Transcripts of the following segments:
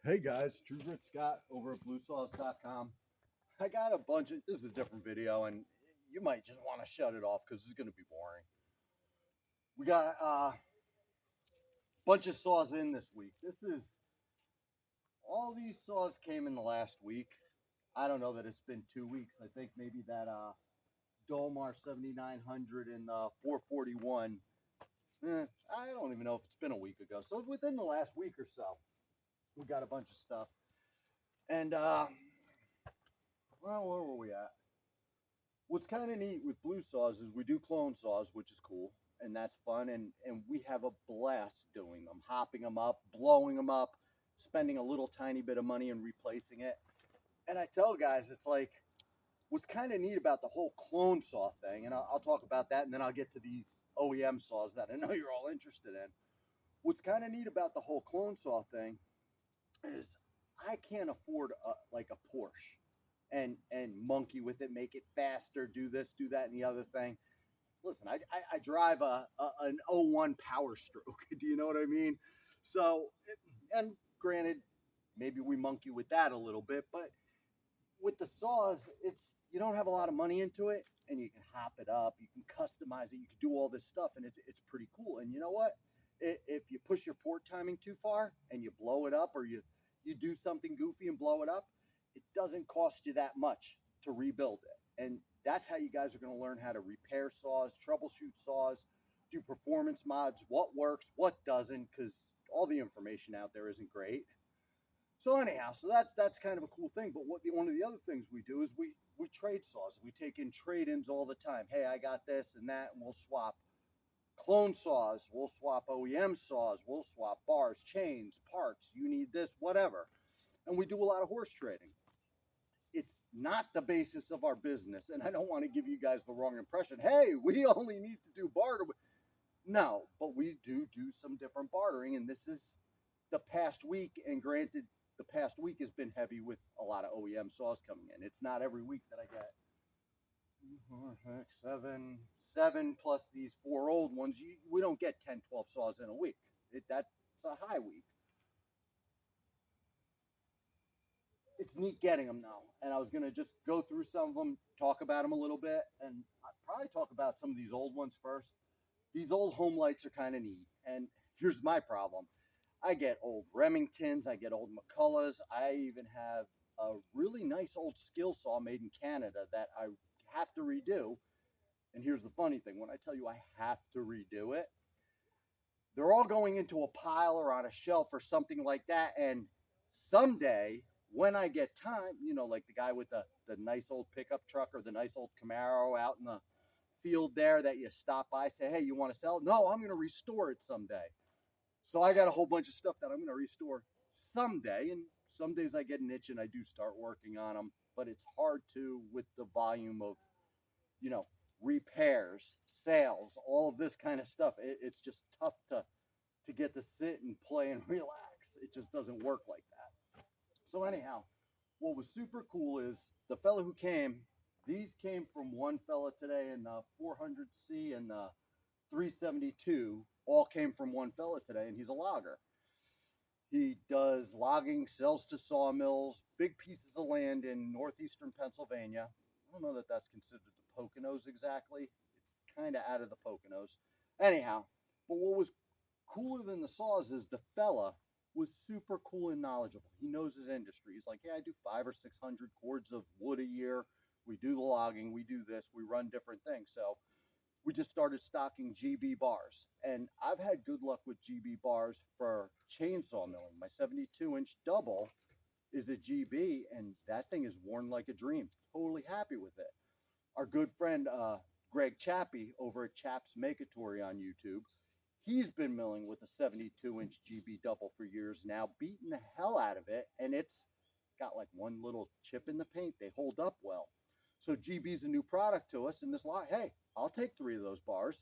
Hey guys, True Grit Scott over at Bluesaws.com. I got a bunch of, this is a different video and you might just want to shut it off because it's going to be boring. We got a bunch of saws in this week. All these saws came in the last week. I don't know that it's been 2 weeks. I think maybe that Dolmar 7900 and 441. I don't even know if it's been a week ago. So within the last week or so, we got a bunch of stuff. And well, where were we at? What's kind of neat with Bluesaws is we do clone saws, which is cool, and that's fun, and we have a blast doing them, hopping them up, blowing them up, spending a little tiny bit of money and replacing it. And I tell guys, it's like, what's kind of neat about the whole clone saw thing, and I'll talk about that, and then I'll get to these OEM saws that I know you're all interested in. What's kind of neat about the whole clone saw thing is I can't afford like a Porsche and monkey with it, make it faster, do this, do that, and the other thing. Listen, I drive an '01 Power Stroke. Do you know what I mean? So, and granted, maybe we monkey with that a little bit, but with the saws, it's you don't have a lot of money into it, and you can hop it up, you can customize it, you can do all this stuff, and it's pretty cool. And you know what? If you push your port timing too far and you blow it up, or you do something goofy and blow it up, it doesn't cost you that much to rebuild it. And that's how you guys are going to learn how to repair saws, troubleshoot saws, do performance mods, what works, what doesn't, because all the information out there isn't great. So anyhow, so that's kind of a cool thing. But one of the other things we do is we trade saws. We take in trade-ins all the time. Hey, I got this and that, and we'll swap clone saws, we'll swap OEM saws, we'll swap bars, chains, parts. You need this, whatever. And we do a lot of horse trading. It's not the basis of our business, and I don't want to give you guys the wrong impression. Hey, we only need to do barter. No, but we do some different bartering, and this is the past week. And granted, the past week has been heavy with a lot of OEM saws coming in. It's not every week that I get 7 plus these 4 old ones. We don't get 10, 12 saws in a week. That's a high week. It's neat getting them now, and I was going to just go through some of them, talk about them a little bit, and I'd probably talk about some of these old ones first. These old home lights are kind of neat, and here's my problem. I get old Remingtons, I get old McCulloughs, I even have a really nice old skill saw made in Canada that I have to redo. And here's the funny thing, when I tell you I have to redo it, they're all going into a pile or on a shelf or something like that, and someday when I get time, like the guy with the nice old pickup truck or the nice old Camaro out in the field there that you stop by, say, hey, you want to sell? No, I'm going to restore it someday. So I got a whole bunch of stuff that I'm going to restore someday, and some days I get an itch and I do start working on them, but it's hard to with the volume of, repairs, sales, all of this kind of stuff. It's just tough to get to sit and play and relax. It just doesn't work like that. So anyhow, what was super cool is the fella who came, these came from one fella today, and the 400C and the 372 all came from one fella today, and he's a logger. He does logging, sells to sawmills, big pieces of land in northeastern Pennsylvania. I don't know that that's considered the Poconos exactly. It's kind of out of the Poconos. Anyhow, but what was cooler than the saws is the fella was super cool and knowledgeable. He knows his industry. He's like, yeah, I do 500 or 600 cords of wood a year. We do the logging. We do this. We run different things. So we just started stocking GB bars. And I've had good luck with GB bars for chainsaw milling. My 72-inch double is a GB, and that thing is worn like a dream. Totally happy with it. Our good friend Greg Chappie over at Chaps Makatory on YouTube, he's been milling with a 72-inch GB double for years now, beating the hell out of it, and it's got like one little chip in the paint. They hold up well. So GB's a new product to us in this lot. Hey, I'll take 3 of those bars.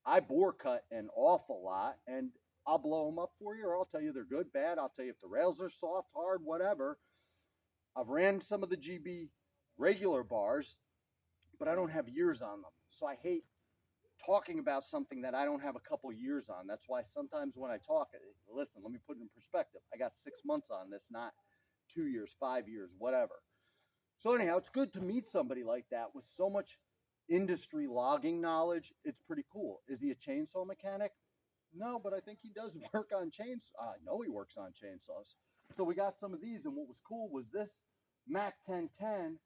I bore cut an awful lot, and I'll blow them up for you, or I'll tell you they're good, bad. I'll tell you if the rails are soft, hard, whatever. I've ran some of the GB regular bars, but I don't have years on them. So I hate talking about something that I don't have a couple years on. That's why sometimes when I talk, listen, let me put it in perspective. I got 6 months on this, not 2 years, 5 years, whatever. So anyhow, it's good to meet somebody like that with so much industry logging knowledge. It's pretty cool. Is he a chainsaw mechanic? No, but I think he does work on chainsaws. I know he works on chainsaws. So we got some of these, and what was cool was this Mac 1010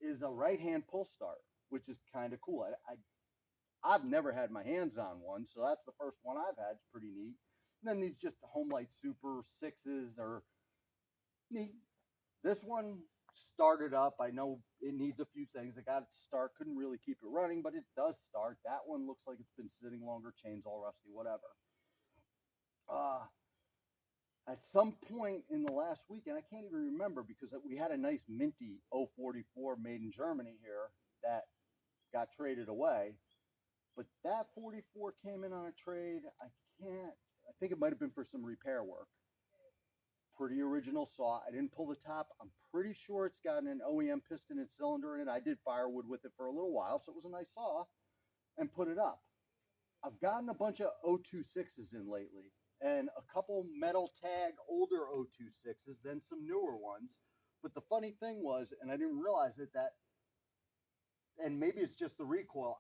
is a right-hand pull start, which is kind of cool. I've never had my hands on one, so that's the first one I've had. It's pretty neat. And then these just Homelight Super 6s are neat. This one started up. I know it needs a few things. I got it to start. Couldn't really keep it running, but it does start. That one looks like it's been sitting longer. Chain's all rusty, whatever. At some point in the last weekend, I can't even remember because we had a nice minty 044 made in Germany here that got traded away. But that 44 came in on a trade. I think it might have been for some repair work. Pretty original saw. I didn't pull the top. I'm pretty sure it's got an OEM piston and cylinder in it. I did firewood with it for a little while, so it was a nice saw, and put it up. I've gotten a bunch of 026s in lately, and a couple metal tag older 026s, then some newer ones. But the funny thing was, and I didn't realize it, that, and maybe it's just the recoil,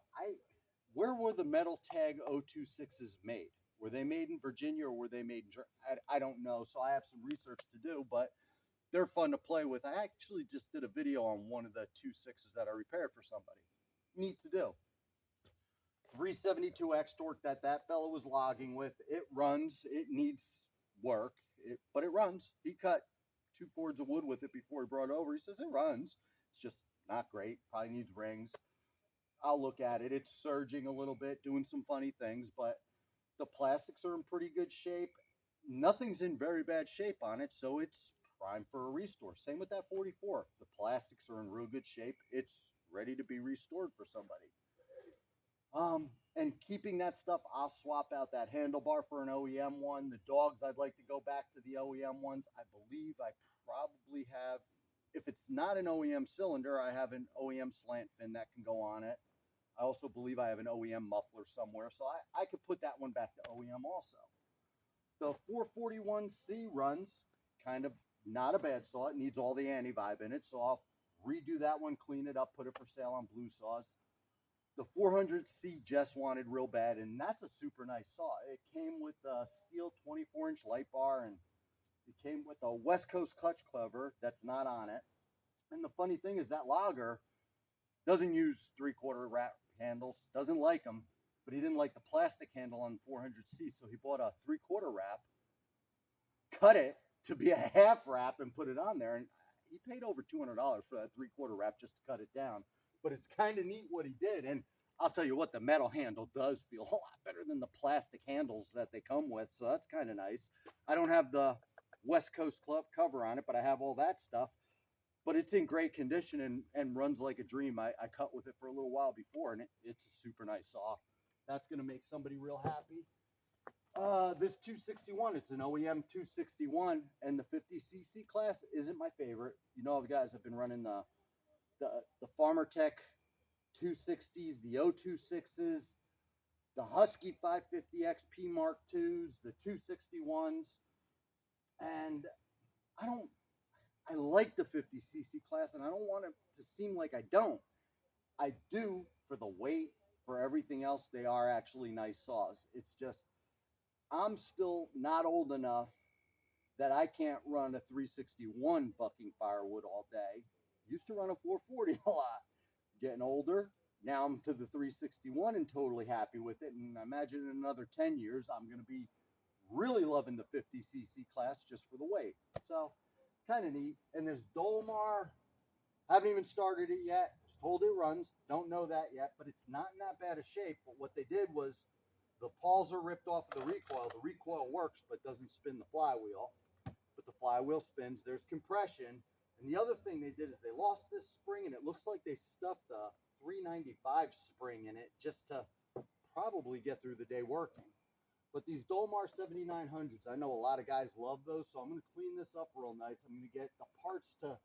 where were the metal tag 026s made? Were they made in Virginia or were they made in Germany? I don't know, so I have some research to do, but they're fun to play with. I actually just did a video on one of the 26s that I repaired for somebody. Neat to do. 372 X torque that fellow was logging with. It runs. It needs work, but it runs. He cut 2 cords of wood with it before he brought it over. He says it runs. It's just not great. Probably needs rings. I'll look at it. It's surging a little bit, doing some funny things, but the plastics are in pretty good shape. Nothing's in very bad shape on it, so it's prime for a restore. Same with that 44. The plastics are in real good shape. It's ready to be restored for somebody. And keeping that stuff, I'll swap out that handlebar for an OEM one. The dogs, I'd like to go back to the OEM ones. I believe I probably have, if it's not an OEM cylinder, I have an OEM slant fin that can go on it. I also believe I have an OEM muffler somewhere, so I could put that one back to OEM also. The 441C runs kind of not a bad saw. It needs all the anti-vibe in it, so I'll redo that one, clean it up, put it for sale on Bluesaws. The 400C Jess wanted real bad, and that's a super nice saw. It came with a steel 24-inch light bar, and it came with a West Coast clutch cover that's not on it. And the funny thing is that logger doesn't use 3/4 wrap handles, doesn't like them, but he didn't like the plastic handle on the 400C, so he bought a 3/4 wrap, cut it to be a half wrap, and put it on there. And he paid over $200 for that 3/4 wrap just to cut it down. But it's kind of neat what he did. And I'll tell you what, the metal handle does feel a lot better than the plastic handles that they come with, so that's kind of nice. I don't have the West Coast Club cover on it, but I have all that stuff. But it's in great condition and runs like a dream. I cut with it for a little while before, and it's a super nice saw. That's going to make somebody real happy. This 261, it's an OEM 261, and the 50cc class isn't my favorite. You know, the guys have been running the Farmer Tech 260s, the 026s, the Husky 550 XP Mark IIs, the 261s, and I like the 50cc class, and I don't want it to seem like I don't. I do for the weight, for everything else. They are actually nice saws. It's just, I'm still not old enough that I can't run a 361 bucking firewood all day. Used to run a 440 a lot. Getting older, now I'm to the 361 and totally happy with it. And I imagine in another 10 years, I'm going to be really loving the 50cc class just for the weight. So, kind of neat. And this Dolmar, haven't even started it yet. Just told it runs. Don't know that yet, but it's not in that bad a shape. But what they did was the pawls are ripped off of the recoil. The recoil works, but doesn't spin the flywheel. But the flywheel spins. There's compression. And the other thing they did is they lost this spring, and it looks like they stuffed a 395 spring in it just to probably get through the day working. But these Dolmar 7900s, I know a lot of guys love those, so I'm going to clean this up real nice. I'm going to get the parts to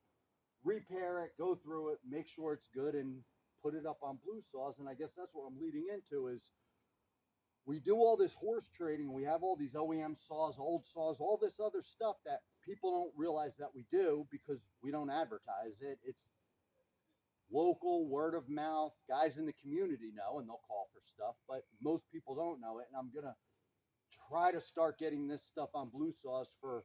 repair it, go through it, make sure it's good, and put it up on Bluesaws. And I guess that's what I'm leading into is we do all this horse trading. We have all these OEM saws, old saws, all this other stuff that people don't realize that we do because we don't advertise it. It's local, word of mouth. Guys in the community know, and they'll call for stuff, but most people don't know it. And I'm going to try to start getting this stuff on Bluesaws for,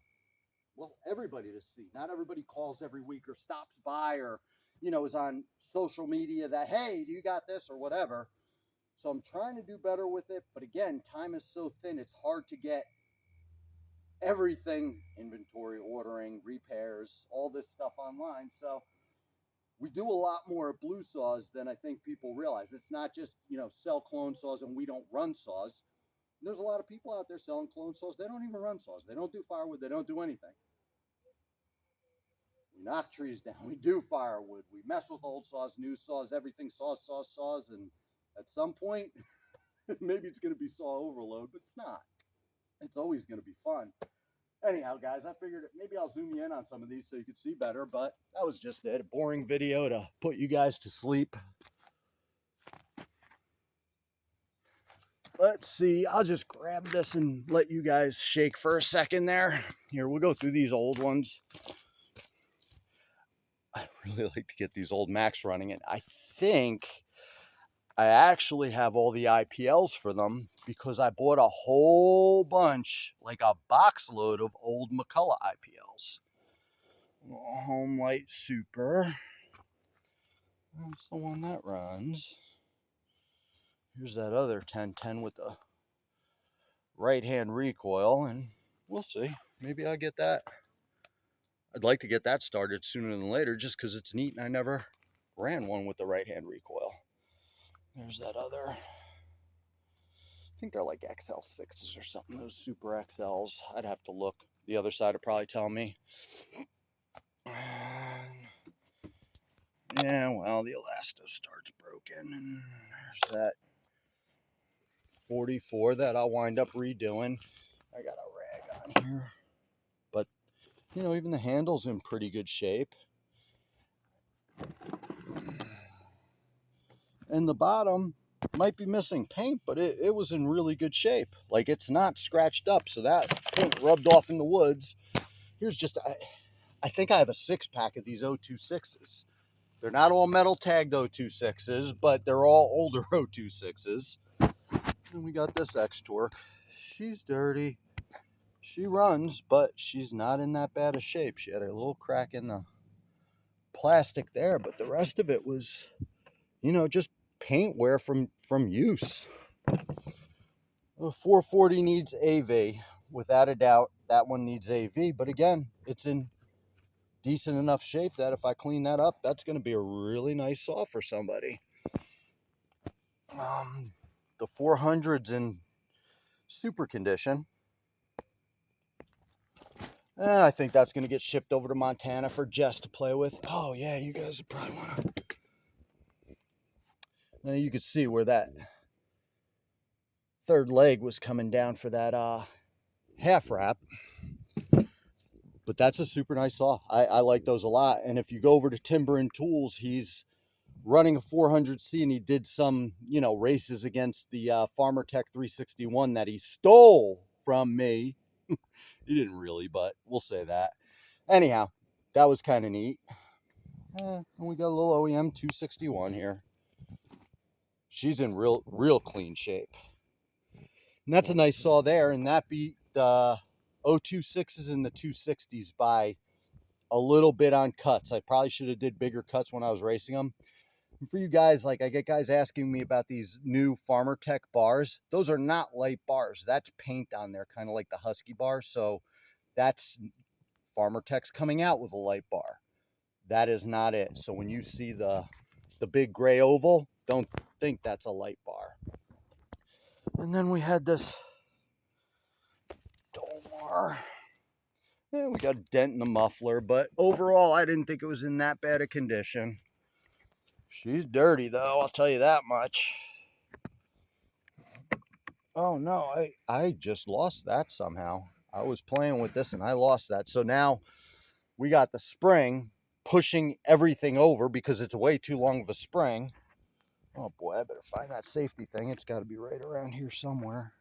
well, everybody to see. Not everybody calls every week or stops by or, you know, is on social media that, hey, do you got this or whatever. So I'm trying to do better with it. But again, time is so thin, it's hard to get everything, inventory, ordering, repairs, all this stuff online. So we do a lot more at Bluesaws than I think people realize. It's not just, you know, sell clone saws and we don't run saws. There's a lot of people out there selling clone saws. They don't even run saws. They don't do firewood. They don't do anything. We knock trees down. We do firewood. We mess with old saws, new saws, everything saws. And at some point, maybe it's going to be saw overload, but it's not. It's always going to be fun. Anyhow, guys, I figured maybe I'll zoom you in on some of these so you could see better, but that was just it. A boring video to put you guys to sleep. Let's see. I'll just grab this and let you guys shake for a second there. Here, we'll go through these old ones. I really like to get these old Macs running, and I think I actually have all the IPLs for them because I bought a whole bunch, like a box load of old McCullough IPLs. Home Light Super. That's the one that runs. Here's that other 1010 with the right-hand recoil, and we'll see. Maybe I'll get that. I'd like to get that started sooner than later just because it's neat and I never ran one with the right-hand recoil. There's that other. I think they're like XL6s or something, those Super XLs. I'd have to look. The other side would probably tell me. Yeah, well, the Elasto start's broken. And there's that 44 that I'll wind up redoing. I got a rag on here. But, you know, even the handle's in pretty good shape. And the bottom might be missing paint, but it was in really good shape. Like, it's not scratched up, so that paint rubbed off in the woods. Here's just, I think I have a 6-pack of these 026s. They're not all metal tagged 026s, but they're all older 026s. And we got this X-Torque. She's dirty. She runs, but she's not in that bad a shape. She had a little crack in the plastic there, but the rest of it was, you know, just paint wear from use. The 440 needs AV. Without a doubt, that one needs AV. But again, it's in decent enough shape that if I clean that up, that's going to be a really nice saw for somebody. The 400's in super condition. I think that's going to get shipped over to Montana for Jess to play with. Oh, yeah, you guys would probably want to. Now you could see where that third leg was coming down for that half wrap. But that's a super nice saw. I like those a lot. And if you go over to Timber and Tools, he's running a 400C, and he did some, you know, races against the Farmer Tech 361 that he stole from me. He didn't really, but we'll say that. Anyhow, that was kind of neat. And we got a little OEM 261 here. She's in real clean shape. And that's a nice saw there, and that beat the 026s and the 260s by a little bit on cuts. I probably should have did bigger cuts when I was racing them. And for you guys, like, I get guys asking me about these new Farmer Tech bars. Those are not light bars. That's paint on there, kind of like the Husky bar. So that's Farmer Tech's coming out with a light bar. That is not it. So when you see the big gray oval, don't think that's a light bar. And then we had this Dolmar. Yeah, we got a dent in the muffler, but overall, I didn't think it was in that bad a condition. She's dirty, though, I'll tell you that much. Oh, no, I just lost that somehow. I was playing with this, and I lost that. So now we got the spring pushing everything over because it's way too long of a spring. Oh boy, I better find that safety thing. It's got to be right around here somewhere.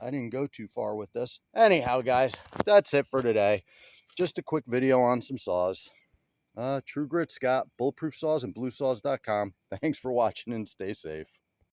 I didn't go too far with this. Anyhow, guys, that's it for today. Just a quick video on some saws. True Grit Scott, Bulletproof Saws, and Bluesaws.com. Thanks for watching and stay safe.